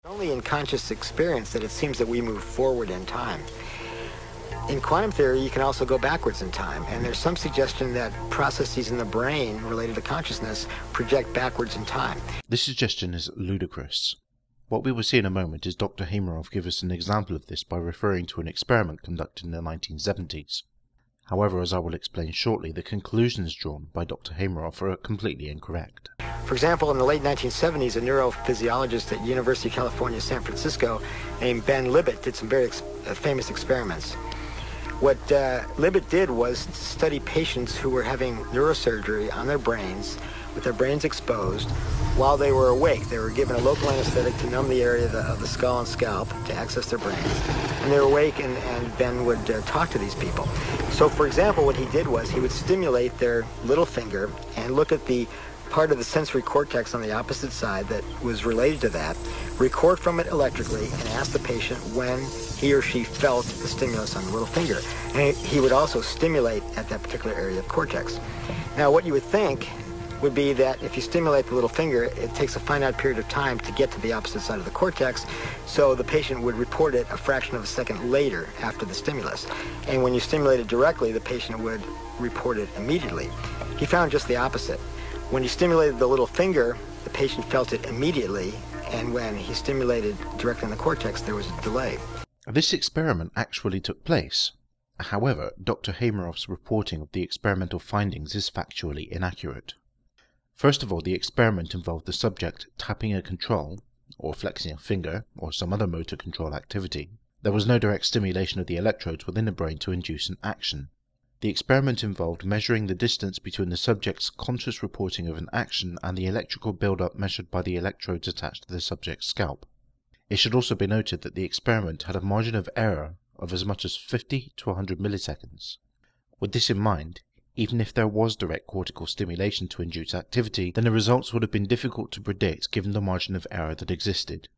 Only in conscious experience that it seems that we move forward in time. In quantum theory, you can also go backwards in time, and there's some suggestion that processes in the brain related to consciousness project backwards in time. This suggestion is ludicrous. What we will see in a moment is Dr. Hameroff give us an example of this by referring to an experiment conducted in the 1970s. However, as I will explain shortly, the conclusions drawn by Dr. Hameroff are completely incorrect. For example, in the late 1970s, a neurophysiologist at University of California, San Francisco, named Ben Libet did some very famous experiments. What Libet did was study patients who were having neurosurgery on their brains, with their brains exposed, while they were awake. They were given a local anesthetic to numb the area of the skull and scalp to access their brains. And they were awake, and Ben would talk to these people. So, for example, what he did was he would stimulate their little finger and look at the part of the sensory cortex on the opposite side that was related to that, record from it electrically, and ask the patient when he or she felt the stimulus on the little finger. And he would also stimulate at that particular area of cortex. Now, what you would think would be that if you stimulate the little finger, it takes a finite period of time to get to the opposite side of the cortex, so the patient would report it a fraction of a second later after the stimulus. And when you stimulate it directly, the patient would report it immediately. He found just the opposite. When he stimulated the little finger, the patient felt it immediately, and when he stimulated directly in the cortex, there was a delay. This experiment actually took place. However, Dr. Hameroff's reporting of the experimental findings is factually inaccurate. First of all, the experiment involved the subject tapping a control, or flexing a finger, or some other motor control activity. There was no direct stimulation of the electrodes within the brain to induce an action. The experiment involved measuring the distance between the subject's conscious reporting of an action and the electrical build-up measured by the electrodes attached to the subject's scalp. It should also be noted that the experiment had a margin of error of as much as 50 to 100 milliseconds. With this in mind, even if there was direct cortical stimulation to induce activity, then the results would have been difficult to predict given the margin of error that existed.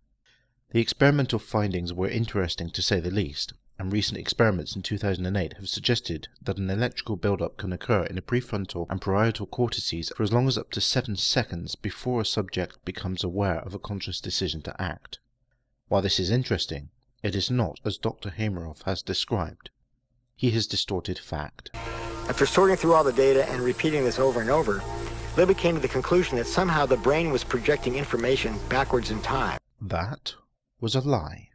The experimental findings were interesting to say the least, and recent experiments in 2008 have suggested that an electrical build-up can occur in the prefrontal and parietal cortices for as long as up to 7 seconds before a subject becomes aware of a conscious decision to act. While this is interesting, it is not as Dr. Hameroff has described. He has distorted fact. After sorting through all the data and repeating this over and over, Libet came to the conclusion that somehow the brain was projecting information backwards in time. That was a lie.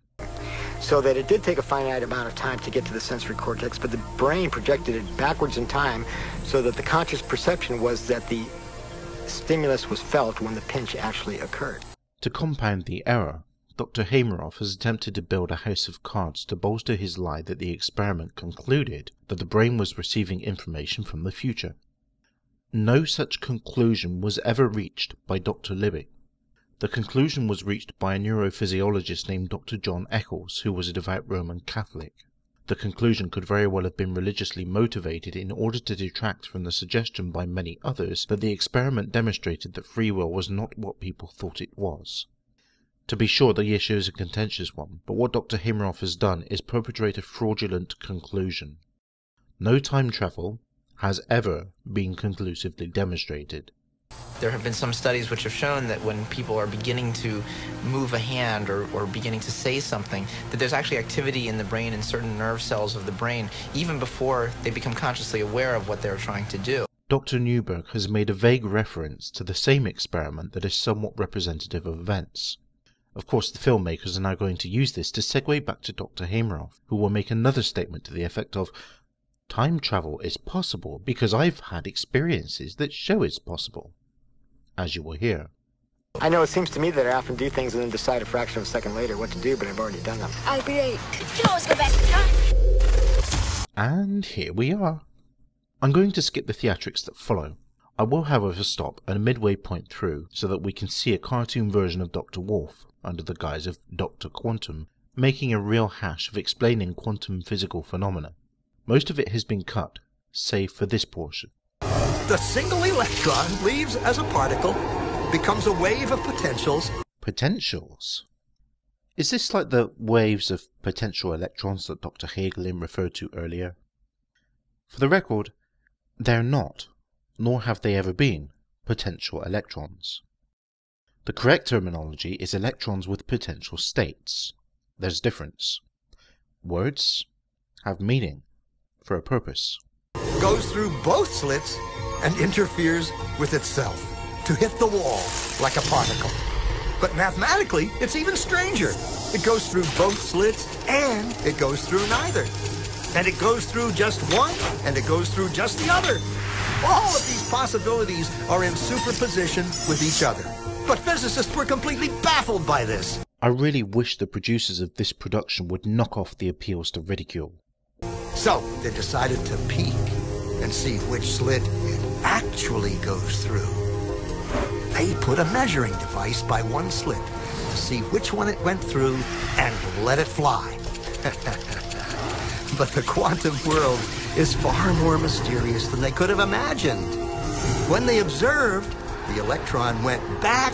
So that it did take a finite amount of time to get to the sensory cortex, but the brain projected it backwards in time so that the conscious perception was that the stimulus was felt when the pinch actually occurred. To compound the error, Dr. Hameroff has attempted to build a house of cards to bolster his lie that the experiment concluded that the brain was receiving information from the future. No such conclusion was ever reached by Dr. Libet. The conclusion was reached by a neurophysiologist named Dr. John Eccles, who was a devout Roman Catholic. The conclusion could very well have been religiously motivated in order to detract from the suggestion by many others that the experiment demonstrated that free will was not what people thought it was. To be sure, the issue is a contentious one, but what Dr. Hameroff has done is perpetrate a fraudulent conclusion. No time travel has ever been conclusively demonstrated. There have been some studies which have shown that when people are beginning to move a hand or beginning to say something, that there's actually activity in the brain and certain nerve cells of the brain even before they become consciously aware of what they're trying to do. Dr. Newberg has made a vague reference to the same experiment that is somewhat representative of events. Of course, the filmmakers are now going to use this to segue back to Dr. Hameroff, who will make another statement to the effect of, "Time travel is possible because I've had experiences that show it's possible," as you will hear. I know it seems to me that I often do things and then decide a fraction of a second later what to do, but I've already done them. I'll be late. Can always go back in time. And here we are. I'm going to skip the theatrics that follow. I will, however, stop at a midway point through so that we can see a cartoon version of Dr. Wolf, under the guise of Dr. Quantum, making a real hash of explaining quantum physical phenomena. Most of it has been cut, save for this portion. The single electron leaves as a particle, becomes a wave of potentials. Potentials? Is this like the waves of potential electrons that Dr. Hagelin referred to earlier? For the record, they're not, nor have they ever been, potential electrons. The correct terminology is electrons with potential states. There's a difference. Words have meaning for a purpose. Goes through both slits and interferes with itself to hit the wall like a particle. But mathematically, it's even stranger. It goes through both slits and it goes through neither. And it goes through just one and it goes through just the other. All of these possibilities are in superposition with each other. But physicists were completely baffled by this. I really wish the producers of this production would knock off the appeals to ridicule. So they decided to peek and see which slit it actually goes through. They put a measuring device by one slit to see which one it went through and let it fly. But the quantum world is far more mysterious than they could have imagined. When they observed, the electron went back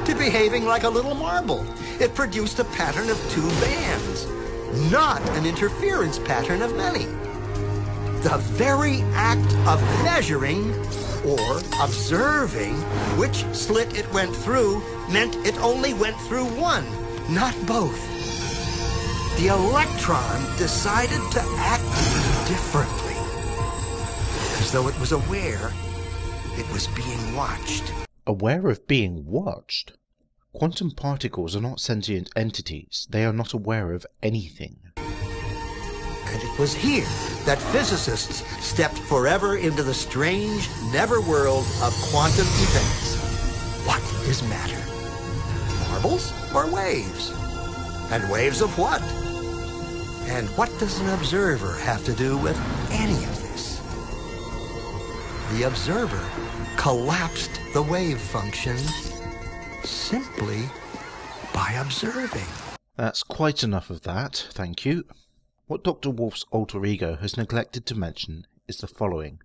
to behaving like a little marble. It produced a pattern of two bands, not an interference pattern of many. The very act of measuring or observing which slit it went through meant it only went through one, not both. The electron decided to act differently, as though it was aware it was being watched. Aware of being watched? Quantum particles are not sentient entities. They are not aware of anything. And it was here that physicists stepped forever into the strange, never-world of quantum events. What is matter? Marbles or waves? And waves of what? And what does an observer have to do with any of this? The observer collapsed the wave function simply by observing. That's quite enough of that, thank you. What Dr. Wolf's alter ego has neglected to mention is the following.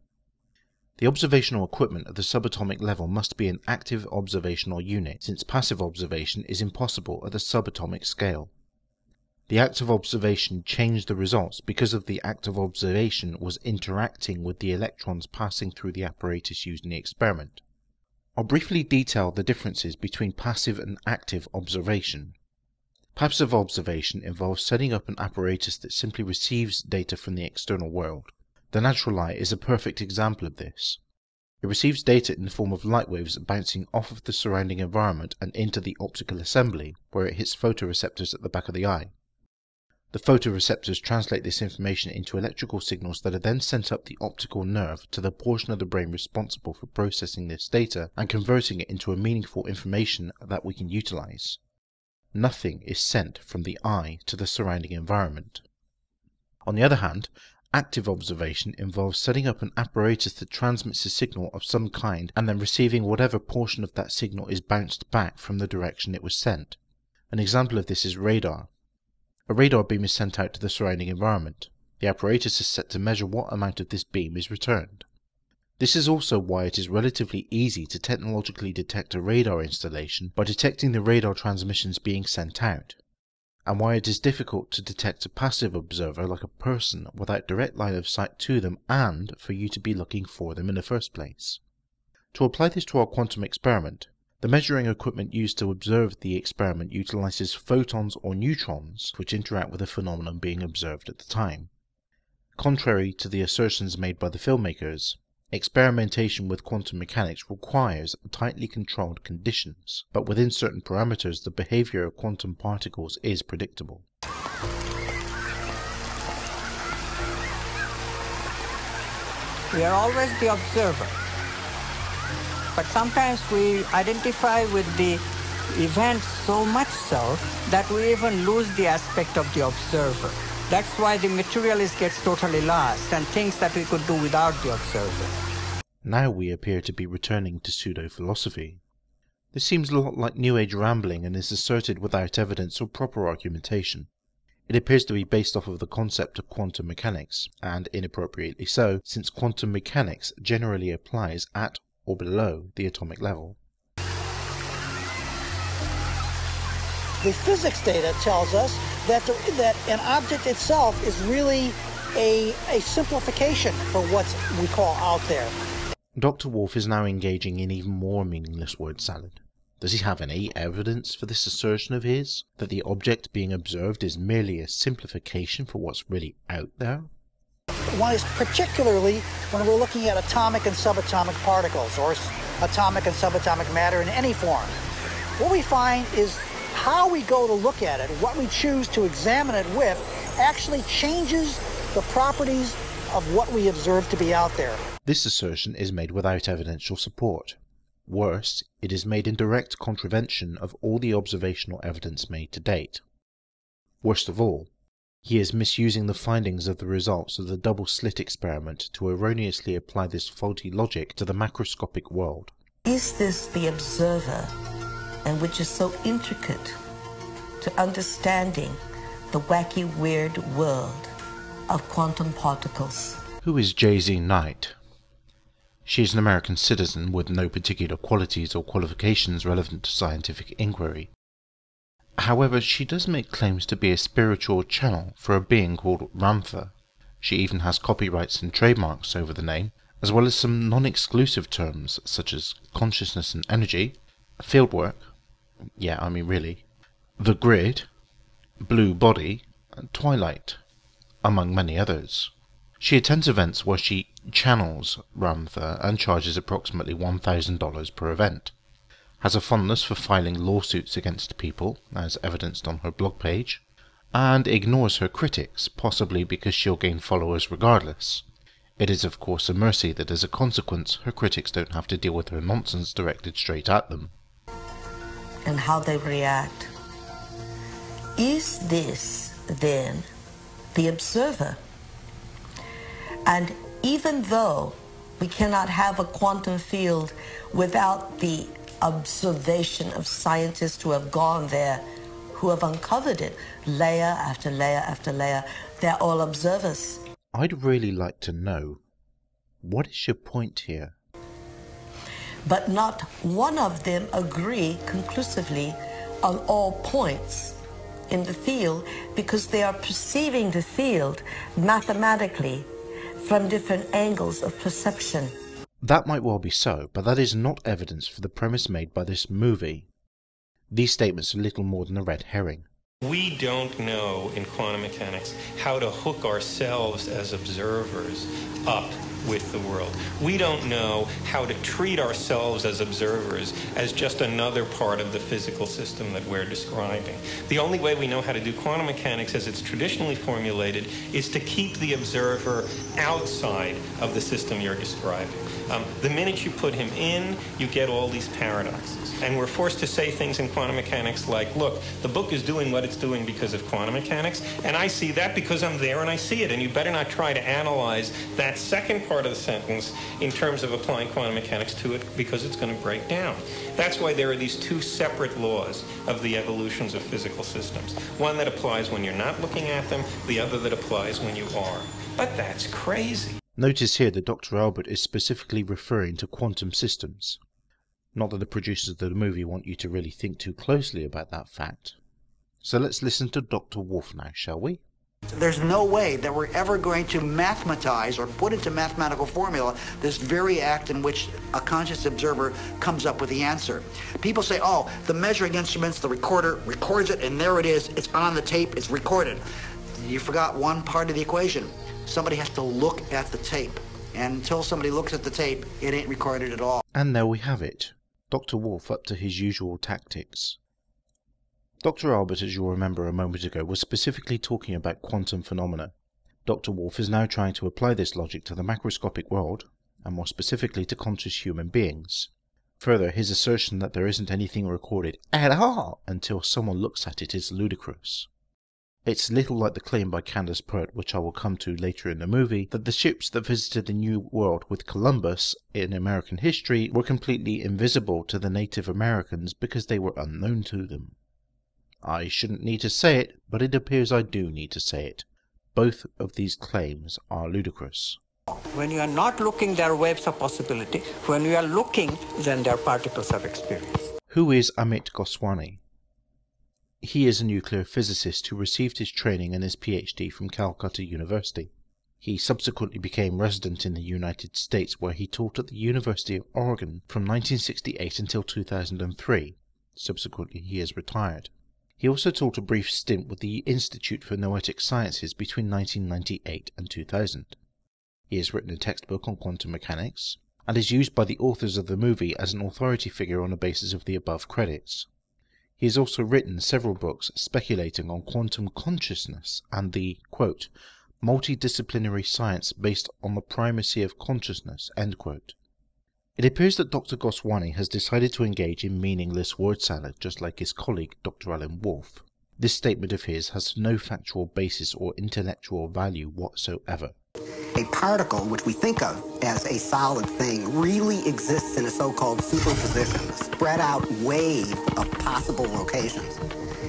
The observational equipment at the subatomic level must be an active observational unit, since passive observation is impossible at the subatomic scale. The act of observation changed the results because of the act of observation was interacting with the electrons passing through the apparatus used in the experiment. I'll briefly detail the differences between passive and active observation. Passive observation involves setting up an apparatus that simply receives data from the external world. The natural eye is a perfect example of this. It receives data in the form of light waves bouncing off of the surrounding environment and into the optical assembly, where it hits photoreceptors at the back of the eye. The photoreceptors translate this information into electrical signals that are then sent up the optical nerve to the portion of the brain responsible for processing this data and converting it into a meaningful information that we can utilize. Nothing is sent from the eye to the surrounding environment. On the other hand, active observation involves setting up an apparatus that transmits a signal of some kind and then receiving whatever portion of that signal is bounced back from the direction it was sent. An example of this is radar. A radar beam is sent out to the surrounding environment. The apparatus is set to measure what amount of this beam is returned. This is also why it is relatively easy to technologically detect a radar installation by detecting the radar transmissions being sent out, and why it is difficult to detect a passive observer like a person without direct line of sight to them and for you to be looking for them in the first place. To apply this to our quantum experiment, the measuring equipment used to observe the experiment utilizes photons or neutrons which interact with the phenomenon being observed at the time. Contrary to the assertions made by the filmmakers, experimentation with quantum mechanics requires tightly controlled conditions, but within certain parameters the behavior of quantum particles is predictable. We are always the observer. But sometimes we identify with the event so much so that we even lose the aspect of the observer. That's why the materialist gets totally lost and thinks that we could do without the observer. Now we appear to be returning to pseudo-philosophy. This seems a lot like New Age rambling and is asserted without evidence or proper argumentation. It appears to be based off of the concept of quantum mechanics, and inappropriately so, since quantum mechanics generally applies at or below the atomic level. The physics data tells us that an object itself is really a simplification for what we call out there. Dr. Wolf is now engaging in even more meaningless word salad. Does he have any evidence for this assertion of his, that the object being observed is merely a simplification for what's really out there? One is particularly when we're looking at atomic and subatomic particles, or atomic and subatomic matter in any form. What we find is how we go to look at it, what we choose to examine it with, actually changes the properties of what we observe to be out there. This assertion is made without evidential support. Worse, it is made in direct contravention of all the observational evidence made to date. Worst of all, he is misusing the findings of the results of the double-slit experiment to erroneously apply this faulty logic to the macroscopic world. Is this the observer, and which is so intricate to understanding the wacky, weird world of quantum particles? Who is J.Z. Knight? She is an American citizen with no particular qualities or qualifications relevant to scientific inquiry. However, she does make claims to be a spiritual channel for a being called Ramtha. She even has copyrights and trademarks over the name, as well as some non-exclusive terms such as consciousness and energy, fieldwork, really, the grid, blue body, and twilight, among many others. She attends events where she channels Ramtha and charges approximately $1,000 per event, has a fondness for filing lawsuits against people, as evidenced on her blog page, and ignores her critics, possibly because she'll gain followers regardless. It is of course a mercy that as a consequence her critics don't have to deal with her nonsense directed straight at them. And how they react. Is this, then, the observer? And even though we cannot have a quantum field without the observation of scientists who have gone there, who have uncovered it, layer after layer after layer, they're all observers. I'd really like to know, what is your point here? But not one of them agree conclusively on all points in the field, because they are perceiving the field mathematically from different angles of perception. That might well be so, but that is not evidence for the premise made by this movie. These statements are little more than a red herring. We don't know in quantum mechanics how to hook ourselves as observers up with the world. We don't know how to treat ourselves as observers as just another part of the physical system that we're describing. The only way we know how to do quantum mechanics as it's traditionally formulated is to keep the observer outside of the system you're describing. The minute you put him in, you get all these paradoxes. And we're forced to say things in quantum mechanics like, look, the book is doing what it's doing because of quantum mechanics, and I see that because I'm there and I see it, and you better not try to analyze that second part of the sentence in terms of applying quantum mechanics to it, because it's going to break down. That's why there are these two separate laws of the evolutions of physical systems. One that applies when you're not looking at them, the other that applies when you are. But that's crazy. Notice here that Dr. Albert is specifically referring to quantum systems. Not that the producers of the movie want you to really think too closely about that fact. So let's listen to Dr. Wolf now, shall we? There's no way that we're ever going to mathematize or put into mathematical formula this very act in which a conscious observer comes up with the answer. People say, oh, the measuring instruments, the recorder records it, and there it is, it's on the tape, it's recorded. You forgot one part of the equation. Somebody has to look at the tape. And until somebody looks at the tape, it ain't recorded at all. And there we have it. Dr. Wolf up to his usual tactics. Dr. Albert, as you'll remember a moment ago, was specifically talking about quantum phenomena. Dr. Wolf is now trying to apply this logic to the macroscopic world, and more specifically to conscious human beings. Further, his assertion that there isn't anything recorded at all until someone looks at it is ludicrous. It's little like the claim by Candace Pert, which I will come to later in the movie, that the ships that visited the New World with Columbus in American history were completely invisible to the Native Americans because they were unknown to them. I shouldn't need to say it, but it appears I do need to say it. Both of these claims are ludicrous. When you are not looking, there are waves of possibility. When you are looking, then there are particles of experience. Who is Amit Goswami? He is a nuclear physicist who received his training and his PhD from Calcutta University. He subsequently became resident in the United States, where he taught at the University of Oregon from 1968 until 2003. Subsequently, he has retired. He also taught a brief stint with the Institute for Noetic Sciences between 1998 and 2000. He has written a textbook on quantum mechanics, and is used by the authors of the movie as an authority figure on the basis of the above credits. He has also written several books speculating on quantum consciousness and the, quote, multidisciplinary science based on the primacy of consciousness, end quote. It appears that Dr. Goswami has decided to engage in meaningless word salad just like his colleague Dr. Alan Wolf. This statement of his has no factual basis or intellectual value whatsoever. A particle, which we think of as a solid thing, really exists in a so-called superposition, a spread out wave of possible locations.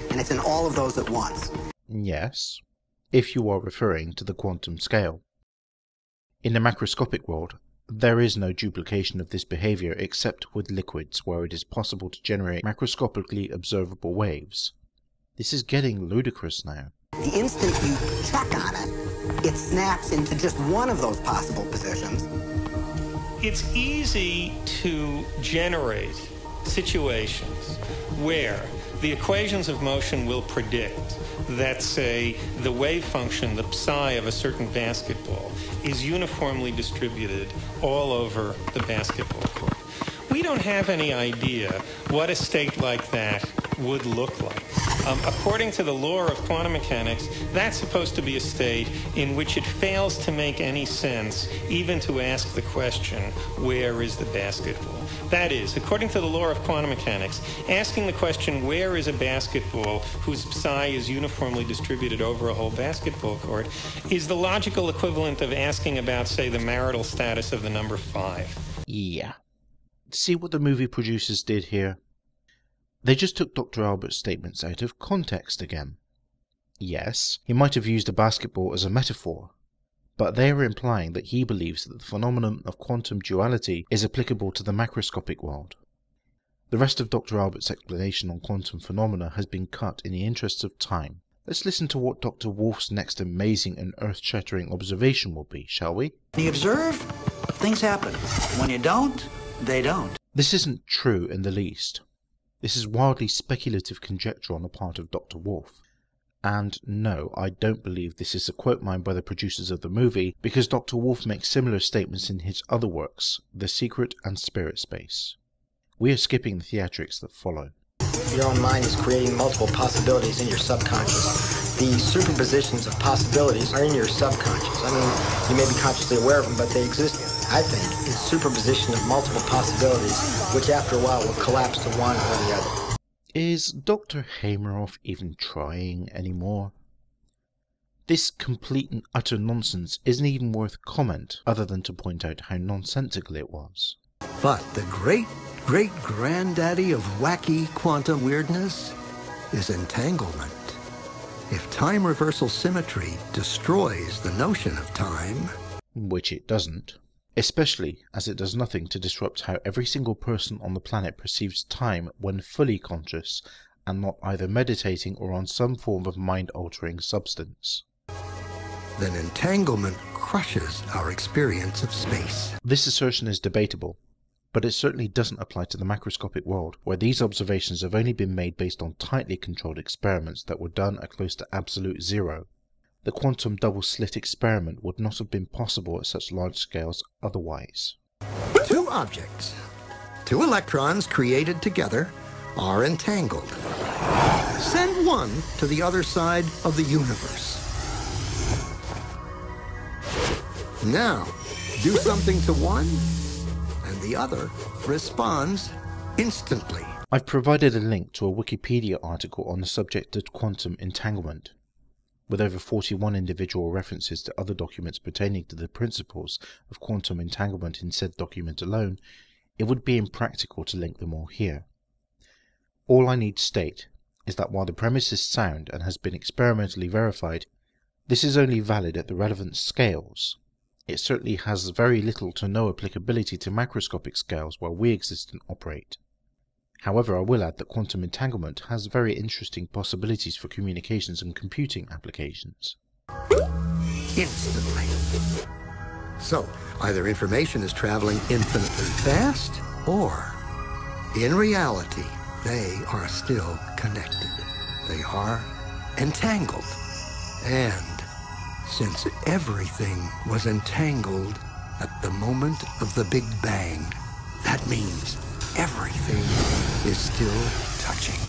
And it's in all of those at once. Yes, if you are referring to the quantum scale. In the macroscopic world, there is no duplication of this behavior except with liquids, where it is possible to generate macroscopically observable waves. This is getting ludicrous now. The instant you check on it, it snaps into just one of those possible positions. It's easy to generate situations where the equations of motion will predict that, say, the wave function, the psi of a certain basketball, is uniformly distributed all over the basketball court. We don't have any idea what a state like that would look like. According to the law of quantum mechanics, that's supposed to be a state in which it fails to make any sense even to ask the question, where is the basketball? That is, according to the law of quantum mechanics, asking the question, where is a basketball whose psi is uniformly distributed over a whole basketball court, is the logical equivalent of asking about, say, the marital status of the number 5. Yeah. See what the movie producers did here? They just took Dr. Albert's statements out of context again. Yes, he might have used a basketball as a metaphor, but they are implying that he believes that the phenomenon of quantum duality is applicable to the macroscopic world. The rest of Dr. Albert's explanation on quantum phenomena has been cut in the interests of time. Let's listen to what Dr. Wolf's next amazing and earth-shattering observation will be, shall we? When you observe, things happen. When you don't, they don't. This isn't true in the least. This is wildly speculative conjecture on the part of Dr. Wolf. And no, I don't believe this is a quote mined by the producers of the movie, because Dr. Wolf makes similar statements in his other works, The Secret and Spirit Space. We are skipping the theatrics that follow. Your own mind is creating multiple possibilities in your subconscious. The superpositions of possibilities are in your subconscious. I mean, you may be consciously aware of them, but they exist, I think, in superposition of multiple possibilities, which after a while will collapse to one or the other. Is Dr. Hameroff even trying anymore? This complete and utter nonsense isn't even worth comment, other than to point out how nonsensical it was. But the great-great-granddaddy of wacky quantum weirdness is entanglement. If time reversal symmetry destroys the notion of time, which it doesn't, especially as it does nothing to disrupt how every single person on the planet perceives time when fully conscious and not either meditating or on some form of mind-altering substance, then entanglement crushes our experience of space. This assertion is debatable, but it certainly doesn't apply to the macroscopic world, where these observations have only been made based on tightly controlled experiments that were done at close to absolute zero. The quantum double-slit experiment would not have been possible at such large scales otherwise. Two objects, two electrons created together, are entangled. Send one to the other side of the universe. Now, do something to one, and the other responds instantly. I've provided a link to a Wikipedia article on the subject of quantum entanglement, with over 41 individual references to other documents pertaining to the principles of quantum entanglement in said document alone. It would be impractical to link them all here. All I need to state is that while the premise is sound and has been experimentally verified, this is only valid at the relevant scales. It certainly has very little to no applicability to macroscopic scales where we exist and operate. However, I will add that quantum entanglement has very interesting possibilities for communications and computing applications. Instantly. So, either information is traveling infinitely fast, or, in reality, they are still connected. They are entangled. And since everything was entangled at the moment of the Big Bang, that means everything is still touching.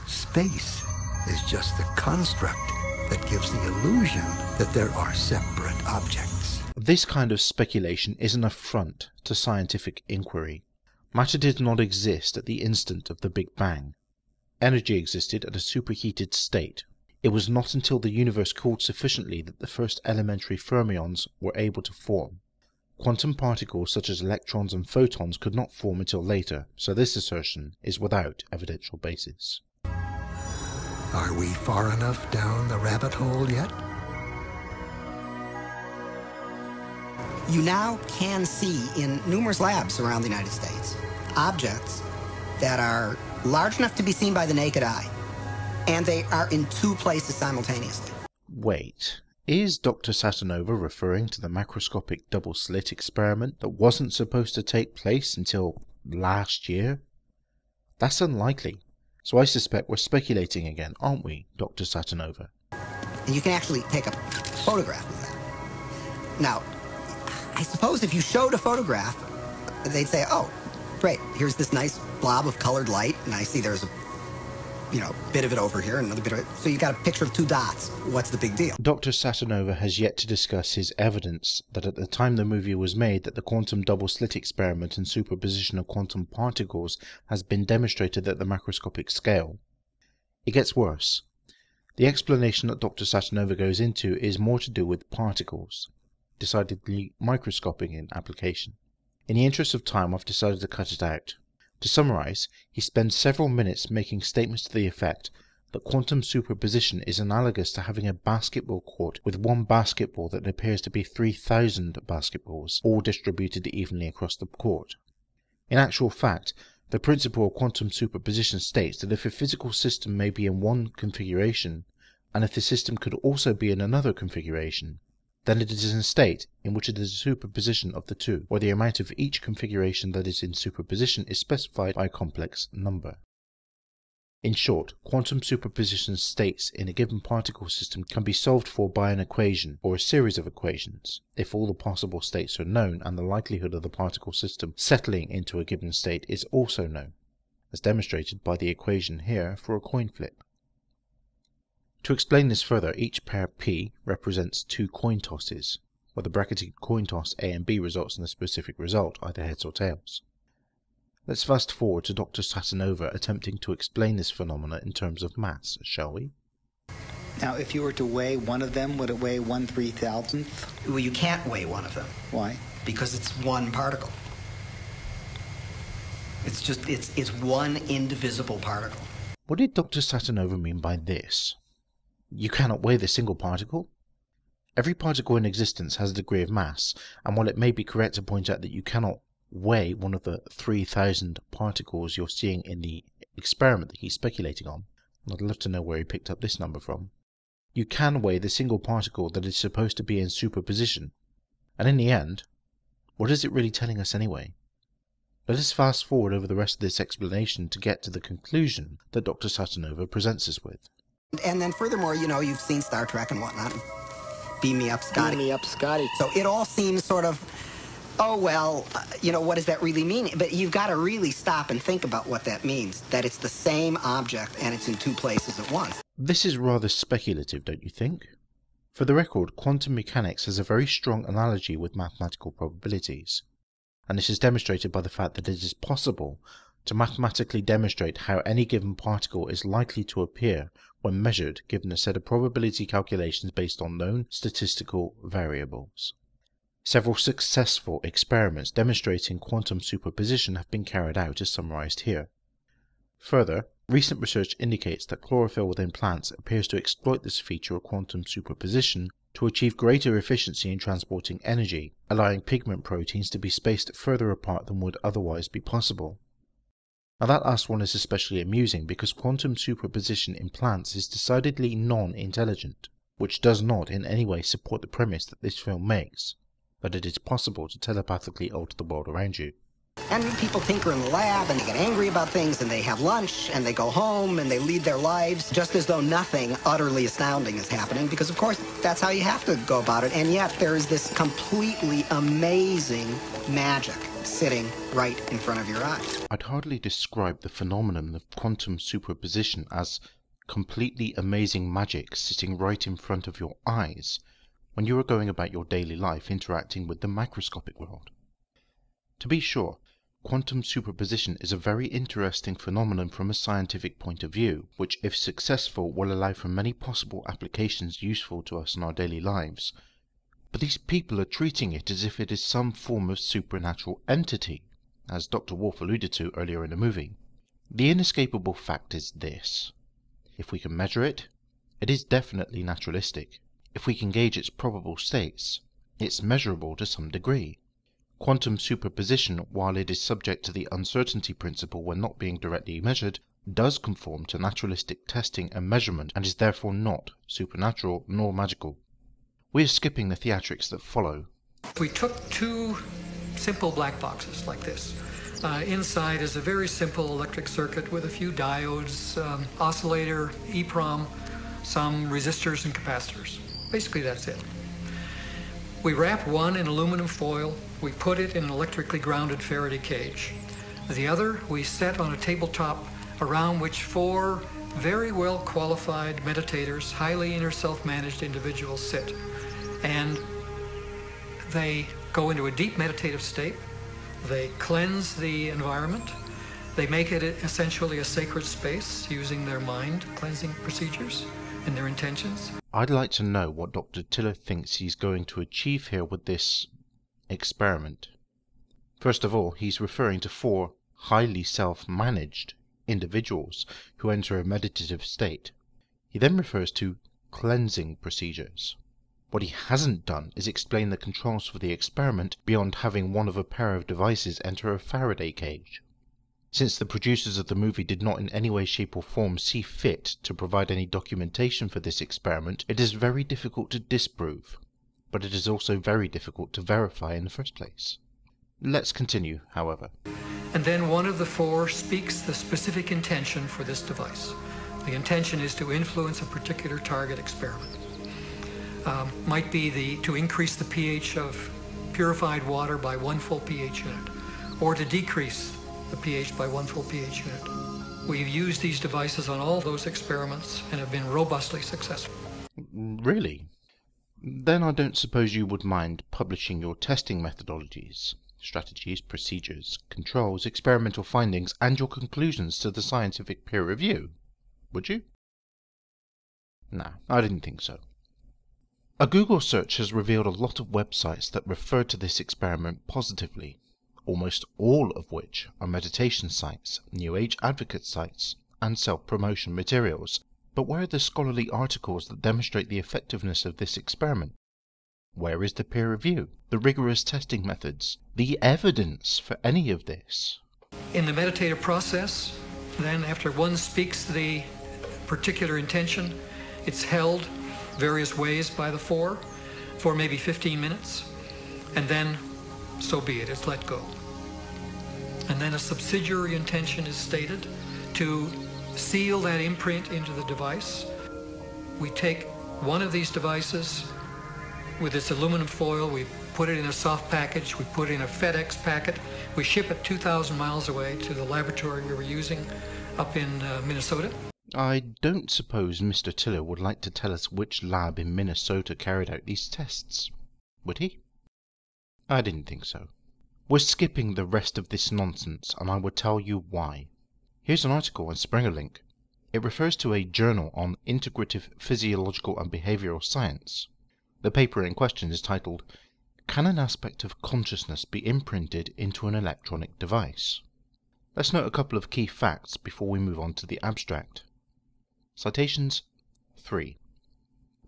Space is just the construct that gives the illusion that there are separate objects. This kind of speculation is an affront to scientific inquiry. Matter did not exist at the instant of the Big Bang. Energy existed at a superheated state. It was not until the universe cooled sufficiently that the first elementary fermions were able to form. Quantum particles such as electrons and photons could not form until later, so this assertion is without evidential basis. Are we far enough down the rabbit hole yet? You now can see in numerous labs around the United States objects that are large enough to be seen by the naked eye, and they are in two places simultaneously. Wait, is Dr. Satanova referring to the macroscopic double-slit experiment that wasn't supposed to take place until last year? That's unlikely, so I suspect we're speculating again, aren't we, Dr. Satanova? And you can actually take a photograph of that. Now, I suppose if you showed a photograph, they'd say, oh, great, here's this nice blob of colored light, and I see there's a bit of it over here, and another bit of it. So you got a picture of two dots. What's the big deal? Dr. Satanova has yet to discuss his evidence that at the time the movie was made that the quantum double-slit experiment and superposition of quantum particles has been demonstrated at the macroscopic scale. It gets worse. The explanation that Dr. Satanova goes into is more to do with particles, decidedly microscopic in application. In the interest of time, I've decided to cut it out. To summarize, he spends several minutes making statements to the effect that quantum superposition is analogous to having a basketball court with one basketball that appears to be 3,000 basketballs, all distributed evenly across the court. In actual fact, the principle of quantum superposition states that if a physical system may be in one configuration, and if the system could also be in another configuration, then it is in a state in which it is a superposition of the two, where the amount of each configuration that is in superposition is specified by a complex number. In short, quantum superposition states in a given particle system can be solved for by an equation, or a series of equations, if all the possible states are known and the likelihood of the particle system settling into a given state is also known, as demonstrated by the equation here for a coin flip. To explain this further, each pair P represents two coin tosses, where the bracketed coin toss A and B results in a specific result, either heads or tails. Let's fast forward to Dr. Satanova attempting to explain this phenomena in terms of mass, shall we? Now, if you were to weigh one of them, would it weigh 1/3000th? Well, you can't weigh one of them. Why? Because it's one particle. It's one indivisible particle. What did Dr. Satanova mean by this? You cannot weigh the single particle? Every particle in existence has a degree of mass, and while it may be correct to point out that you cannot weigh one of the 3,000 particles you're seeing in the experiment that he's speculating on, and I'd love to know where he picked up this number from, you can weigh the single particle that is supposed to be in superposition. And in the end, what is it really telling us anyway? Let us fast forward over the rest of this explanation to get to the conclusion that Dr. Satanova presents us with. And then furthermore, you've seen Star Trek and whatnot. Beam me up, Scotty. Beam me up, Scotty. So it all seems sort of, oh, well, what does that really mean? But you've got to really stop and think about what that means, that it's the same object and it's in two places at once. This is rather speculative, don't you think? For the record, quantum mechanics has a very strong analogy with mathematical probabilities, and this is demonstrated by the fact that it is possible to mathematically demonstrate how any given particle is likely to appear when measured given a set of probability calculations based on known statistical variables. Several successful experiments demonstrating quantum superposition have been carried out as summarized here. Further, recent research indicates that chlorophyll within plants appears to exploit this feature of quantum superposition to achieve greater efficiency in transporting energy, allowing pigment proteins to be spaced further apart than would otherwise be possible. Now that last one is especially amusing because quantum superposition in plants is decidedly non-intelligent, which does not in any way support the premise that this film makes, that it is possible to telepathically alter the world around you. And people tinker in the lab, and they get angry about things, and they have lunch, and they go home, and they lead their lives just as though nothing utterly astounding is happening, because, of course, that's how you have to go about it. And yet there is this completely amazing magic sitting right in front of your eyes. I'd hardly describe the phenomenon of quantum superposition as completely amazing magic sitting right in front of your eyes when you are going about your daily life interacting with the macroscopic world. To be sure, quantum superposition is a very interesting phenomenon from a scientific point of view, which, if successful, will allow for many possible applications useful to us in our daily lives. But these people are treating it as if it is some form of supernatural entity, as Dr. Wolf alluded to earlier in the movie. The inescapable fact is this. If we can measure it, it is definitely naturalistic. If we can gauge its probable states, it's measurable to some degree. Quantum superposition, while it is subject to the uncertainty principle when not being directly measured, does conform to naturalistic testing and measurement and is therefore not supernatural nor magical. We are skipping the theatrics that follow. We took two simple black boxes like this. Inside is a very simple electric circuit with a few diodes, oscillator, EEPROM, some resistors and capacitors. Basically that's it. We wrap one in aluminum foil. We put it in an electrically grounded Faraday cage. The other we set on a tabletop around which four very well qualified meditators, highly inner self-managed individuals sit. And they go into a deep meditative state. They cleanse the environment. They make it essentially a sacred space using their mind cleansing procedures and their intentions. I'd like to know what Dr. Tiller thinks he's going to achieve here with this experiment. First of all, he's referring to four highly self-managed individuals who enter a meditative state. He then refers to cleansing procedures. What he hasn't done is explain the controls for the experiment beyond having one of a pair of devices enter a Faraday cage. Since the producers of the movie did not in any way, shape or form see fit to provide any documentation for this experiment, it is very difficult to disprove, but it is also very difficult to verify in the first place. Let's continue, however. And then one of the four speaks the specific intention for this device. The intention is to influence a particular target experiment. Might be to increase the pH of purified water by 1 full pH unit, or to decrease the pH by 1 full pH unit. We've used these devices on all those experiments and have been robustly successful. Really? Then I don't suppose you would mind publishing your testing methodologies, strategies, procedures, controls, experimental findings, and your conclusions to the scientific peer review, would you? No, I didn't think so. A Google search has revealed a lot of websites that refer to this experiment positively, almost all of which are meditation sites, New Age advocate sites, and self-promotion materials. But where are the scholarly articles that demonstrate the effectiveness of this experiment? Where is the peer review, the rigorous testing methods, the evidence for any of this? In the meditative process, then after one speaks the particular intention, it's held various ways by the four for maybe 15 minutes, and then so be it, it's let go. And then a subsidiary intention is stated to seal that imprint into the device. We take one of these devices with its aluminum foil, we put it in a soft package, we put it in a FedEx packet, we ship it 2,000 miles away to the laboratory we were using up in Minnesota. I don't suppose Mr. Tiller would like to tell us which lab in Minnesota carried out these tests, would he? I didn't think so. We're skipping the rest of this nonsense, and I will tell you why. Here's an article on SpringerLink. It refers to a journal on integrative physiological and behavioral science. The paper in question is titled, "Can an aspect of consciousness be imprinted into an electronic device?" Let's note a couple of key facts before we move on to the abstract. Citations 3.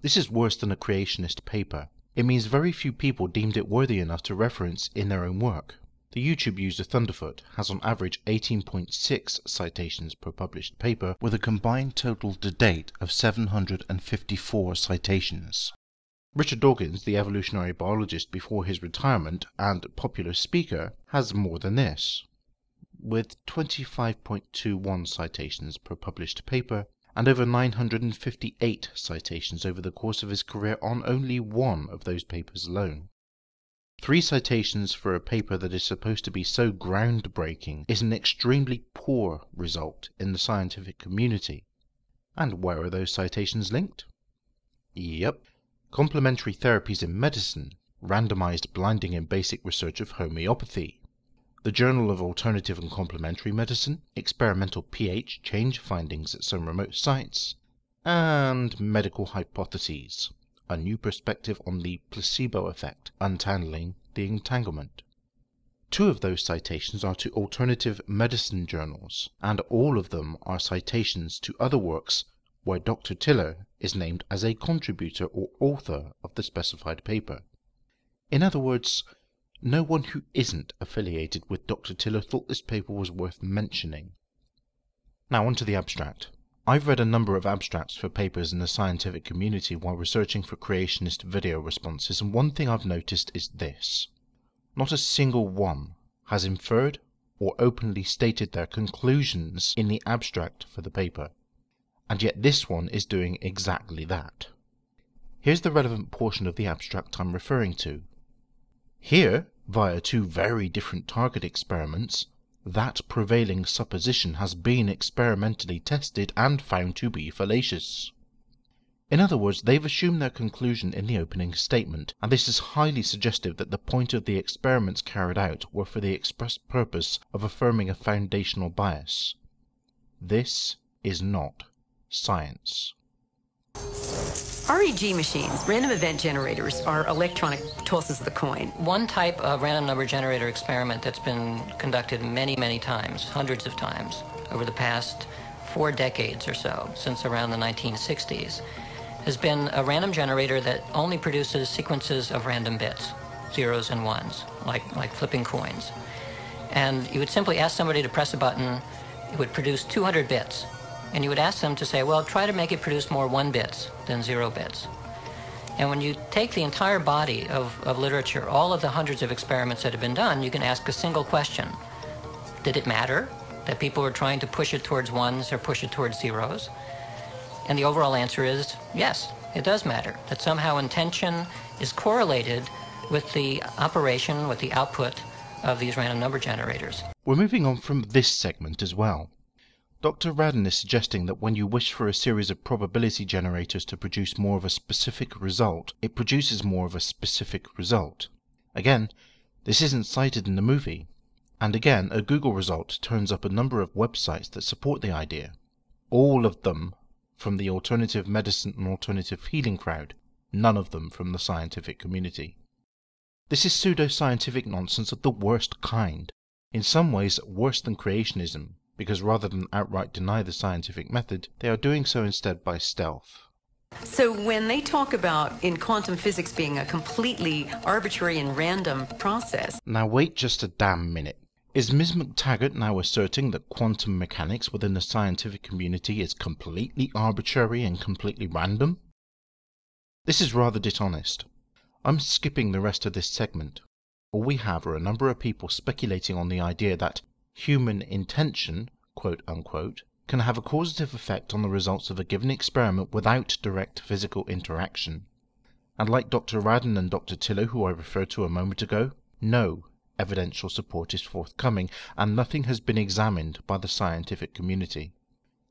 This is worse than a creationist paper. It means very few people deemed it worthy enough to reference in their own work. The YouTube user Thunderfoot has on average 18.6 citations per published paper, with a combined total to date of 754 citations. Richard Dawkins, the evolutionary biologist before his retirement and popular speaker, has more than this. With 25.21 citations per published paper, and over 958 citations over the course of his career on only one of those papers alone. 3 citations for a paper that is supposed to be so groundbreaking is an extremely poor result in the scientific community. And where are those citations linked? Yep. Complementary Therapies in Medicine, Randomized Blinding in Basic Research of Homeopathy. The Journal of Alternative and Complementary Medicine, Experimental pH Change Findings at Some Remote Sites, and Medical Hypotheses, A New Perspective on the Placebo Effect, Untangling the Entanglement. 2 of those citations are to alternative medicine journals, and all of them are citations to other works where Dr. Tiller is named as a contributor or author of the specified paper. In other words, no one who isn't affiliated with Dr. Tiller thought this paper was worth mentioning. Now onto the abstract. I've read a number of abstracts for papers in the scientific community while researching for creationist video responses, and one thing I've noticed is this. Not a single one has inferred or openly stated their conclusions in the abstract for the paper. And yet this one is doing exactly that. Here's the relevant portion of the abstract I'm referring to. Here, via 2 very different target experiments, that prevailing supposition has been experimentally tested and found to be fallacious. In other words, they've assumed their conclusion in the opening statement, and this is highly suggestive that the point of the experiments carried out were for the express purpose of affirming a foundational bias. This is not science. REG machines, random event generators, are electronic tosses of the coin. One type of random number generator experiment that's been conducted many, many times, hundreds of times, over the past 4 decades or so, since around the 1960s, has been a random generator that only produces sequences of random bits, zeros and ones, like flipping coins. And you would simply ask somebody to press a button, it would produce 200 bits. And you would ask them to say, well, try to make it produce more 1 bits than 0 bits. And when you take the entire body of literature, all of the hundreds of experiments that have been done, you can ask a single question. Did it matter that people were trying to push it towards 1s or push it towards 0s? And the overall answer is yes, it does matter. That somehow intention is correlated with the operation, with the output of these random number generators. We're moving on from this segment as well. Dr. Radin is suggesting that when you wish for a series of probability generators to produce more of a specific result, it produces more of a specific result. Again, this isn't cited in the movie. And again, a Google result turns up a number of websites that support the idea. All of them from the alternative medicine and alternative healing crowd, none of them from the scientific community. This is pseudo-scientific nonsense of the worst kind, in some ways worse than creationism, because rather than outright deny the scientific method, they are doing so instead by stealth. So when they talk about in quantum physics being a completely arbitrary and random process... Now wait just a damn minute. Is Ms. McTaggart now asserting that quantum mechanics within the scientific community is completely arbitrary and completely random? This is rather dishonest. I'm skipping the rest of this segment. All we have are a number of people speculating on the idea that human intention, quote unquote, can have a causative effect on the results of a given experiment without direct physical interaction. And like Dr. Radin and Dr. Tiller, who I referred to a moment ago, no evidential support is forthcoming, and nothing has been examined by the scientific community.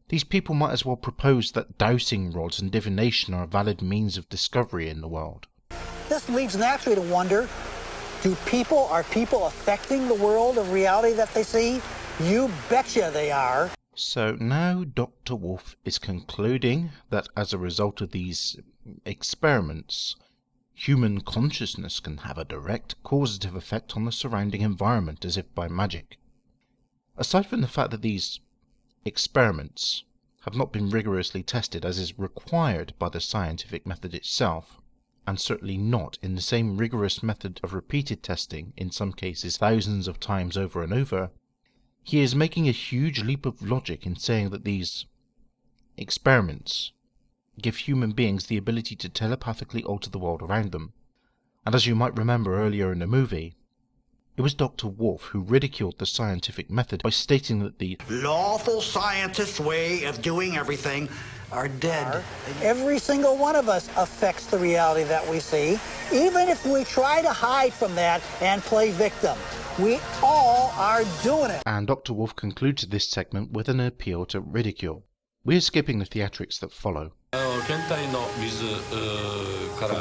These people might as well propose that dowsing rods and divination are valid means of discovery in the world. This leads naturally to wonder, are people affecting the world of reality that they see? You betcha they are. So now Dr. Wolf is concluding that as a result of these experiments, human consciousness can have a direct causative effect on the surrounding environment as if by magic. Aside from the fact that these experiments have not been rigorously tested as is required by the scientific method itself, and certainly not in the same rigorous method of repeated testing, in some cases thousands of times over and over, he is making a huge leap of logic in saying that these experiments give human beings the ability to telepathically alter the world around them. And as you might remember earlier in the movie, it was Dr. Wolf who ridiculed the scientific method by stating that the lawful scientist's way of doing everything are dead. Every single one of us affects the reality that we see, even if we try to hide from that and play victim. We all are doing it. And Dr. Wolf concludes this segment with an appeal to ridicule. We're skipping the theatrics that follow. For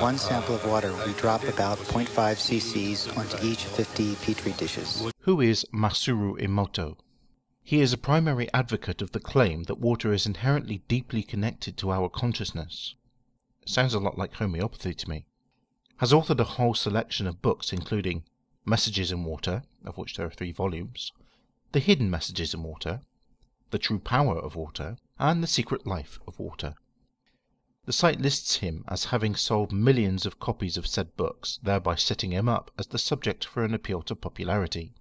one sample of water, we drop about 0.5 cc's onto each 50 petri dishes. Who is Masaru Emoto? He is a primary advocate of the claim that water is inherently deeply connected to our consciousness. Sounds a lot like homeopathy to me. Has authored a whole selection of books including Messages in Water, of which there are 3 volumes, The Hidden Messages in Water, The True Power of Water, and The Secret Life of Water. The site lists him as having sold millions of copies of said books, thereby setting him up as the subject for an appeal to popularity.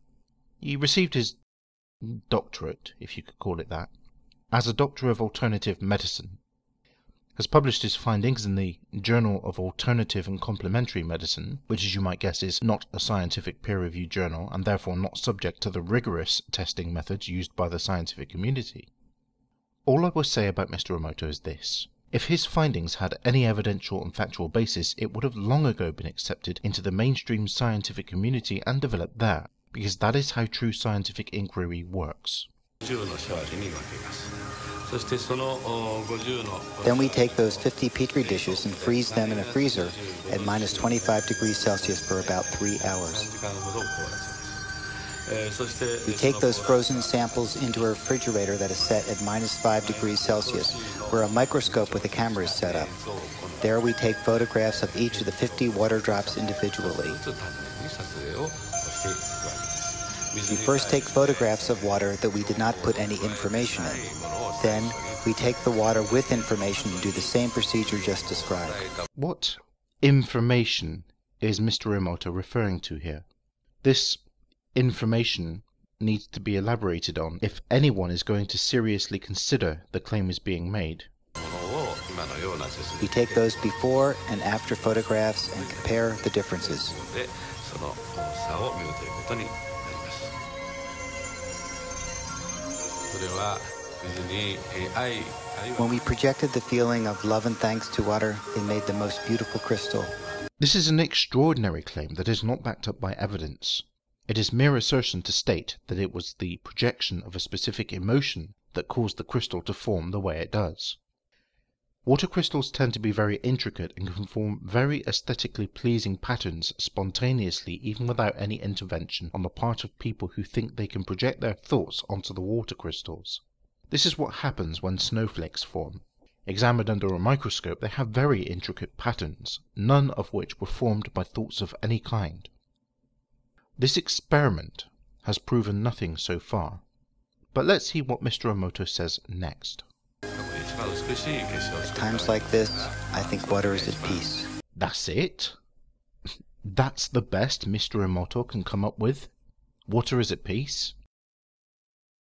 He received his doctorate, if you could call it that, as a Doctor of Alternative Medicine, has published his findings in the Journal of Alternative and Complementary Medicine, which as you might guess is not a scientific peer-reviewed journal and therefore not subject to the rigorous testing methods used by the scientific community. All I will say about Mr. Emoto is this. If his findings had any evidential and factual basis, it would have long ago been accepted into the mainstream scientific community and developed there, because that is how true scientific inquiry works. Then we take those 50 petri dishes and freeze them in a freezer at minus 25 degrees Celsius for about 3 hours. We take those frozen samples into a refrigerator that is set at minus 5 degrees Celsius, where a microscope with a camera is set up. There we take photographs of each of the 50 water drops individually. We first take photographs of water that we did not put any information in. Then we take the water with information and do the same procedure just described. What information is Mr. Emoto referring to here? This information needs to be elaborated on if anyone is going to seriously consider the claim is being made. We take those before and after photographs and compare the differences. When we projected the feeling of love and thanks to water, it made the most beautiful crystal. This is an extraordinary claim that is not backed up by evidence. It is mere assertion to state that it was the projection of a specific emotion that caused the crystal to form the way it does. Water crystals tend to be very intricate and can form very aesthetically pleasing patterns spontaneously even without any intervention on the part of people who think they can project their thoughts onto the water crystals. This is what happens when snowflakes form. Examined under a microscope, they have very intricate patterns, none of which were formed by thoughts of any kind. This experiment has proven nothing so far, but let's see what Mr. Emoto says next. At times like this, I think water is at peace. That's it? That's the best Mr. Emoto can come up with? Water is at peace?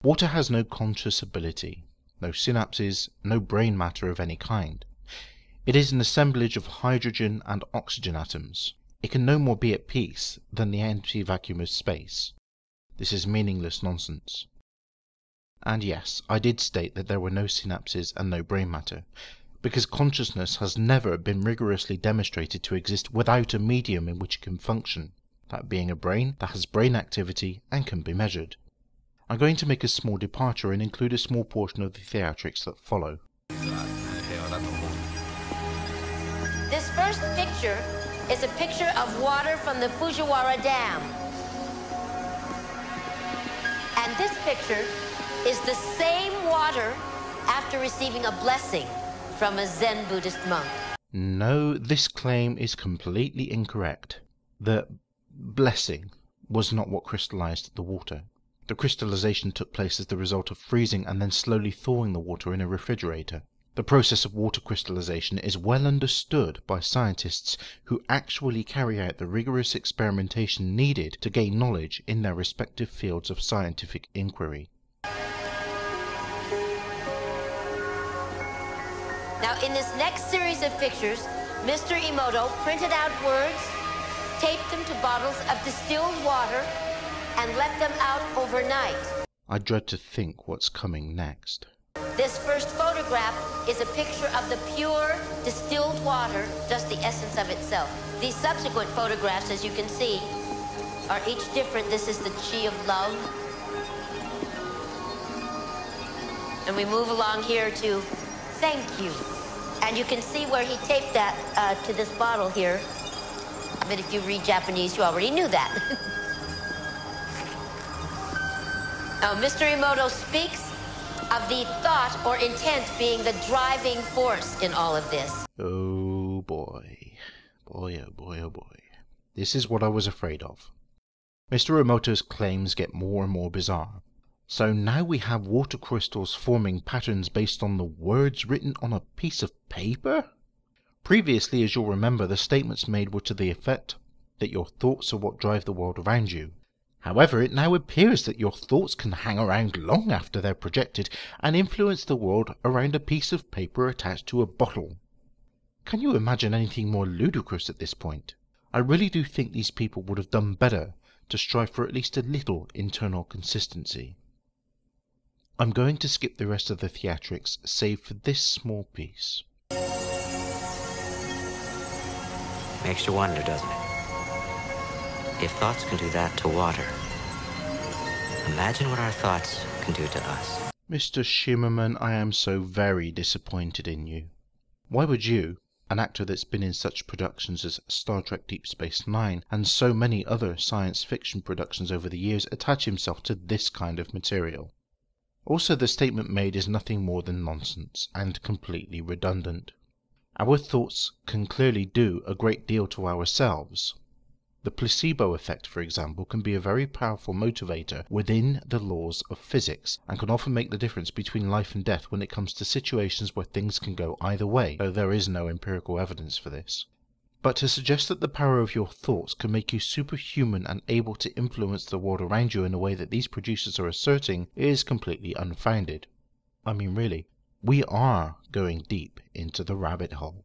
Water has no conscious ability, no synapses, no brain matter of any kind. It is an assemblage of hydrogen and oxygen atoms. It can no more be at peace than the empty vacuum of space. This is meaningless nonsense. And yes, I did state that there were no synapses and no brain matter, because consciousness has never been rigorously demonstrated to exist without a medium in which it can function, that being a brain that has brain activity and can be measured. I'm going to make a small departure and include a small portion of the theatrics that follow. This first picture is a picture of water from the Fujiwara Dam. And this picture is the same water after receiving a blessing from a Zen Buddhist monk. No, this claim is completely incorrect. The blessing was not what crystallized the water. The crystallization took place as the result of freezing and then slowly thawing the water in a refrigerator. The process of water crystallization is well understood by scientists who actually carry out the rigorous experimentation needed to gain knowledge in their respective fields of scientific inquiry. Now, in this next series of pictures, Mr. Emoto printed out words, taped them to bottles of distilled water, and let them out overnight. I dread to think what's coming next. This first photograph is a picture of the pure distilled water, just the essence of itself. These subsequent photographs, as you can see, are each different. This is the chi of love. And we move along here to thank you. And you can see where he taped that to this bottle here. But if you read Japanese, you already knew that. Now, Mr. Emoto speaks of the thought or intent being the driving force in all of this. Oh boy. Boy, oh boy, oh boy. This is what I was afraid of. Mr. Emoto's claims get more and more bizarre. So now we have water crystals forming patterns based on the words written on a piece of paper? Previously, as you'll remember, the statements made were to the effect that your thoughts are what drive the world around you. However, it now appears that your thoughts can hang around long after they're projected and influence the world around a piece of paper attached to a bottle. Can you imagine anything more ludicrous at this point? I really do think these people would have done better to strive for at least a little internal consistency. I'm going to skip the rest of the theatrics, save for this small piece. Makes you wonder, doesn't it? If thoughts can do that to water, imagine what our thoughts can do to us. Mr. Shimmerman, I am so very disappointed in you. Why would you, an actor that's been in such productions as Star Trek Deep Space Nine and so many other science fiction productions over the years, attach himself to this kind of material? Also, the statement made is nothing more than nonsense and completely redundant. Our thoughts can clearly do a great deal to ourselves. The placebo effect, for example, can be a very powerful motivator within the laws of physics and can often make the difference between life and death when it comes to situations where things can go either way, though there is no empirical evidence for this. But to suggest that the power of your thoughts can make you superhuman and able to influence the world around you in a way that these producers are asserting is completely unfounded. I mean, really, we are going deep into the rabbit hole.